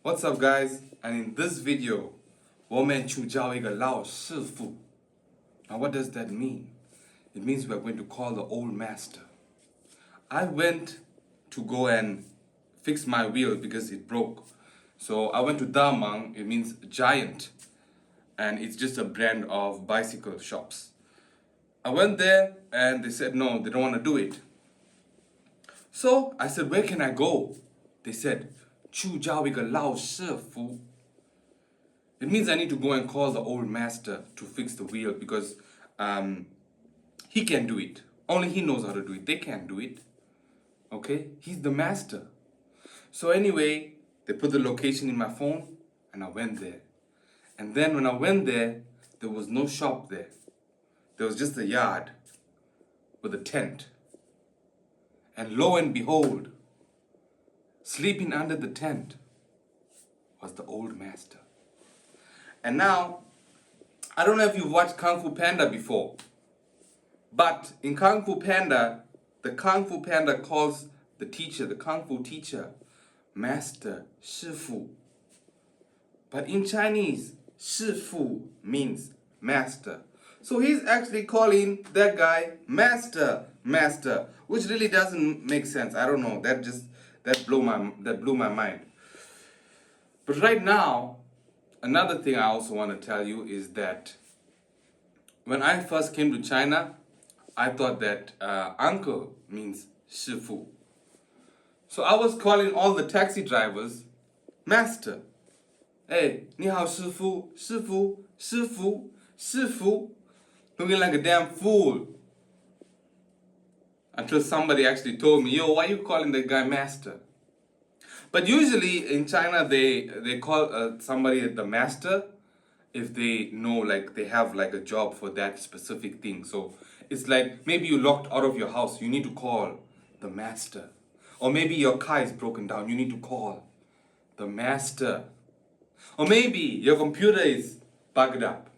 What's up, guys? And in this video, 我们去教一个老师傅. Now, what does that mean? It means we're going to call the old master. I went to go and fix my wheel because it broke. So I went to Damang, it means giant, and it's just a brand of bicycle shops. I went there and they said no, they don't want to do it. So I said, where can I go? They said, 去教一个老师傅. It means I need to go and call the old master to fix the wheel because he can do it. Only he knows how to do it. They can't do it. Okay? He's the master. So anyway, they put the location in my phone and I went there. And then when I went there, there was no shop there. There was just a yard with a tent. And lo and behold, sleeping under the tent was the old master. And now, I don't know if you've watched Kung Fu Panda before, but in Kung Fu Panda, the Kung Fu Panda calls the teacher, the Kung Fu teacher, Master, 师傅. But in Chinese, 师傅 means master. So he's actually calling that guy master, master, which really doesn't make sense. I don't know. That blew my mind. But right now, another thing I also want to tell you is that when I first came to China, I thought that uncle means 师傅. So I was calling all the taxi drivers master. Hey, 你好师傅, 师傅, 师傅, 师傅. Looking like a damn fool. Until somebody actually told me, yo, why are you calling that guy master? But usually in China, they call somebody the master if they know, like, they have like a job for that specific thing. So it's like maybe you locked out of your house, you need to call the master. Or maybe your car is broken down, you need to call the master. Or maybe your computer is bugged up.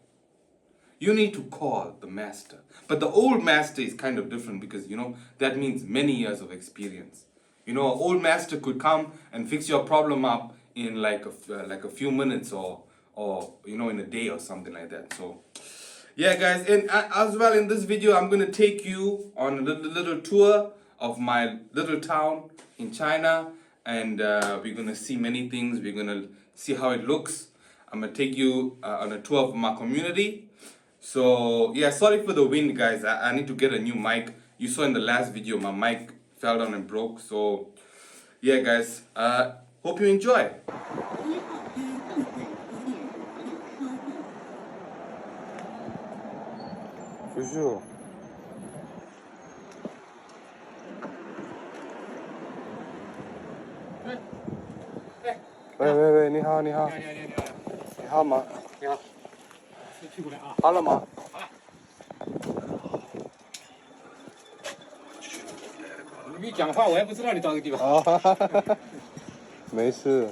You need to call the master. But the old master is kind of different because, you know, that means many years of experience. You know, an old master could come and fix your problem up in like a few minutes or you know, in a day or something like that. So, yeah, guys. And as well, in this video, I'm going to take you on a little tour of my little town in China. And we're going to see many things. We're going to see how it looks. I'm going to take you on a tour of my community. So, yeah, sorry for the wind, guys. I need to get a new mic. You saw in the last video, my mic fell down and broke. So, yeah, guys, hope you enjoy. For sure. Wait, 你好，你好。你好吗？你好。好了吗？好了。你讲话我也不知道你到这个地方。哦，没事。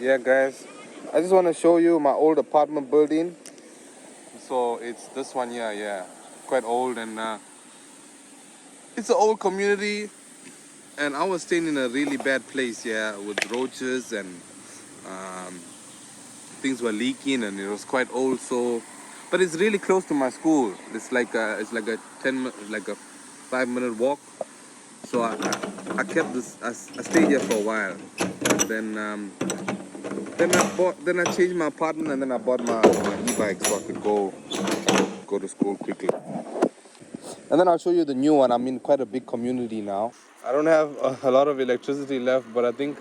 Yeah, guys, I just want to show you my old apartment building. So it's this one here, yeah, quite old, and it's an old community, and I was staying in a really bad place, yeah, with roaches and things were leaking, and it was quite old. So, but it's really close to my school. It's like a 5-minute walk. So I kept this. I stayed here for a while. Then I changed my apartment, and then I bought my e-bike so I could go to school quickly. And then I'll show you the new one. I'm in quite a big community now. I don't have a lot of electricity left, but I think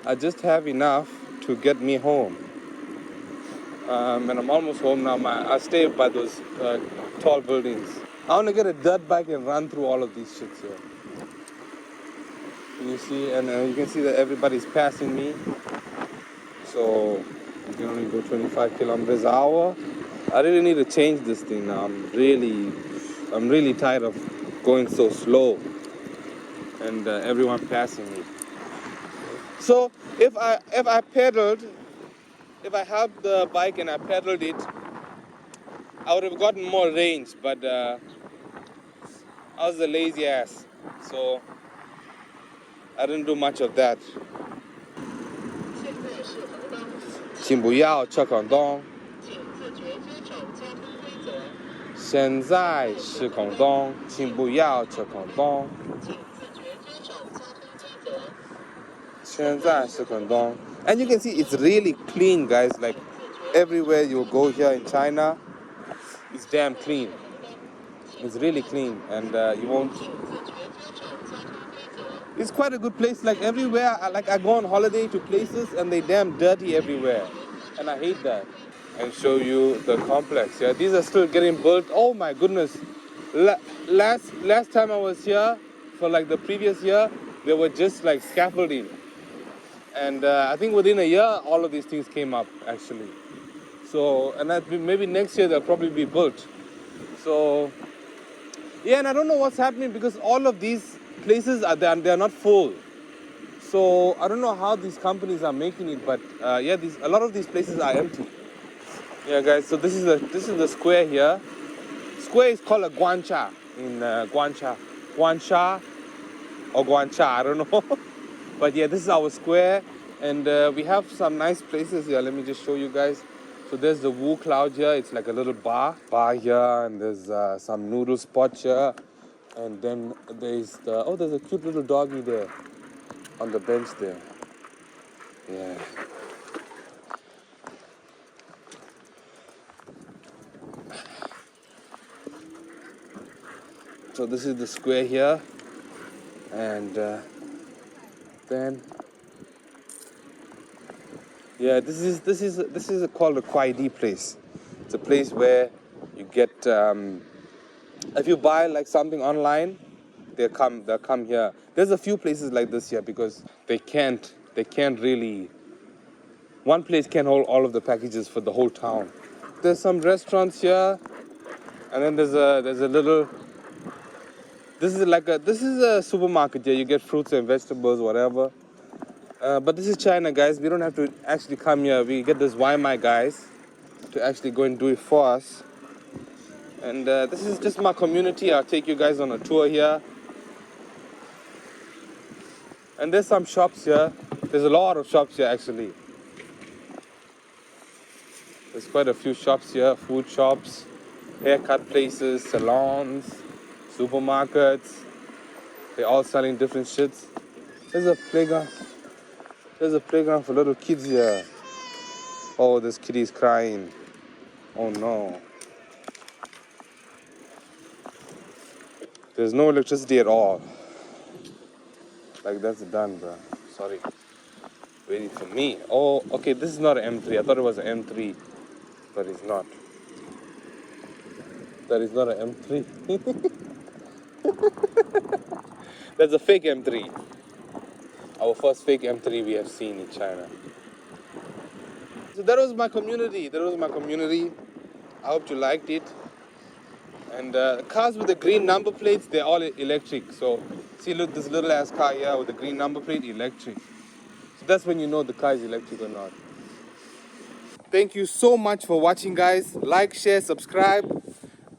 I just have enough to get me home. And I'm almost home now. I stay by those tall buildings. I want to get a dirt bike and run through all of these shits here. You see, and you can see that everybody's passing me. So you can only go 25 kilometers an hour. I really need to change this thing now. I'm really tired of going so slow and everyone passing me. So if I pedaled, if I helped the bike and I pedaled it, I would have gotten more range, but I was a lazy ass, so I didn't do much of that. 请不要侧广东。现在是广东，请不要侧广东。现在是广东。And you can see it's really clean, guys. Like everywhere you go here in China, it's damn clean. It's really clean, and you won't. It's quite a good place. Like everywhere, I go on holiday to places, and they damn dirty everywhere, and I hate that. And show you the complex. Yeah, these are still getting built. Oh my goodness! Last time I was here, for like the previous year, they were just like scaffolding. And I think within a year, all of these things came up actually. So, and maybe next year they'll probably be built. So, yeah, and I don't know what's happening because all of these places they're not full. So I don't know how these companies are making it, but yeah, a lot of these places are empty. Yeah, guys. So this is the square here. Square is called a guancha in guancha or guancha. I don't know. But yeah, this is our square, and we have some nice places here. Let me just show you guys. So there's the Wu Cloud here. It's like a little bar here, and there's some noodle spot here, and then there's there's a cute little doggy there on the bench there. Yeah. So this is the square here, and then yeah, this is called a Quai place. It's a place where you get if you buy like something online, they'll come here. There's a few places like this here because they can't really. One place can't hold all of the packages for the whole town. There's some restaurants here, and then there's a little. This is a supermarket here. You get fruits and vegetables, whatever. But this is China, guys. We don't have to actually come here. We get this YMI guys to actually go and do it for us. And this is just my community. I'll take you guys on a tour here. And there's some shops here. There's a lot of shops here, actually. There's quite a few shops here. Food shops, haircut places, salons, supermarkets. They're all selling different shits. There's a playground. There's a playground for little kids here. Oh, this kitty's crying. Oh no. There's no electricity at all. Like, that's done, bro. Sorry. Waiting for me. Oh, okay, this is not an M3. I thought it was an M3, but it's not. That is not an M3. That's a fake M3. Our first fake M3 we have seen in China. So that was my community. I hope you liked it. And cars with the green number plates, they're all electric. So see, look, this little ass car here with the green number plate, electric. So that's when you know the car is electric or not. Thank you so much for watching, guys. Like, share, subscribe.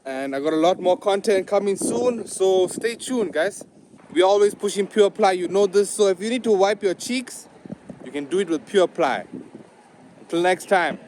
And I got a lot more content coming soon, so stay tuned, guys. We're always pushing PurePly, you know this. So if you need to wipe your cheeks, you can do it with PurePly. Until next time.